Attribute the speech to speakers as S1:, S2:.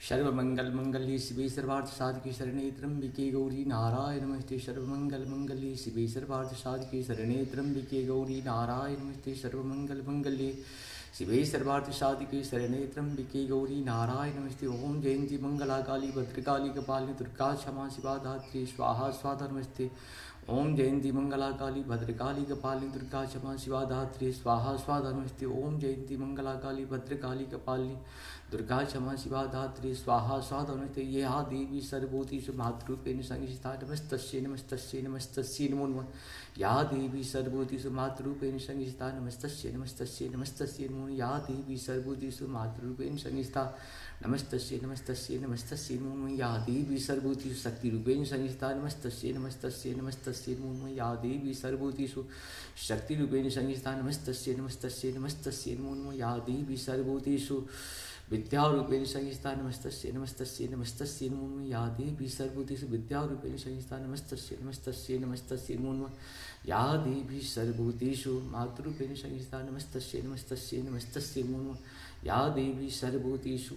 S1: सर्वमंगलमंगल्ये शिवे सर्वार्थसाधिके शरणे त्र्यंबिके गौरी नारायण नमस्ते। सर्वमंगलमंगल्ये शिवे सर्वार्थसाधिके शरणे त्र्यंबिके गौरी नारायण नमस्ते। सर्वमंगलमंगल्ये शिवे सर्वार्थसाधिके शरणे त्र्यंबिके गौरी नारायण नमस्ते। ओम जयंती मंगला काली भद्रकाली कपालिनी दुर्गा क्षमा शिवा धात्री स्वाहा स्वाहा नमस्ते। ओम जयंती मंगला काली भद्रकाली कपालिनी दुर्गा क्षमा शिवा धात्री स्वाहा स्वाहा नमस्ते। ओम जयंती मंगला काली भद्रकाली कपालिनी दुर्गा क्षमा शिवा धात्री स्वाहा स्वाहा नमस्ते। या देवी सर्वभूतेषु मातृरूपेण संस्थिता नमस्तस्यै नमस्तस्यै नमस्तस्यै नमो नमः। या देवी सर्वभूतेषु मातृरूपेण संस्थिता नमस्तस्यै नमस्तस्यै नमस्तस्यै नमो नमः। या देवी सर्वभूतेषु मातृरूपेण संस्थिता नमस्तस्यै नमस्तस्यै नमस्तस्यै नमो नमः। या देवी सर्वभूतेषु शक्तिरूपेण संस्थिता नमस्तस्यै नमस्तस्यै नमस्तस्यै नमो नमः। या देवी सर्वभूतेषु शक्तिरूपेण संस्थिता नमस्तस्यै नमस्तस्यै नमस्तस्यै नमो नमः। या देवी सर्वभूतेषु विद्यारूपेण संस्थिता नमस्तस्यै नमस्तस्यै नमस्तस्यै नमो नमः। या देवी सर्वभूतेषु विद्यारूपेण संस्थिता नमस्तस्यै नमस्तस्यै नमस्तस्यै नमो नमः। या देवी सर्वभूतेषु मातृरूपेण संस्थिता नमस्तस्यै नमस्तस्यै नमस्तस्यै नमो नमः। या देवी सर्वभूतेषु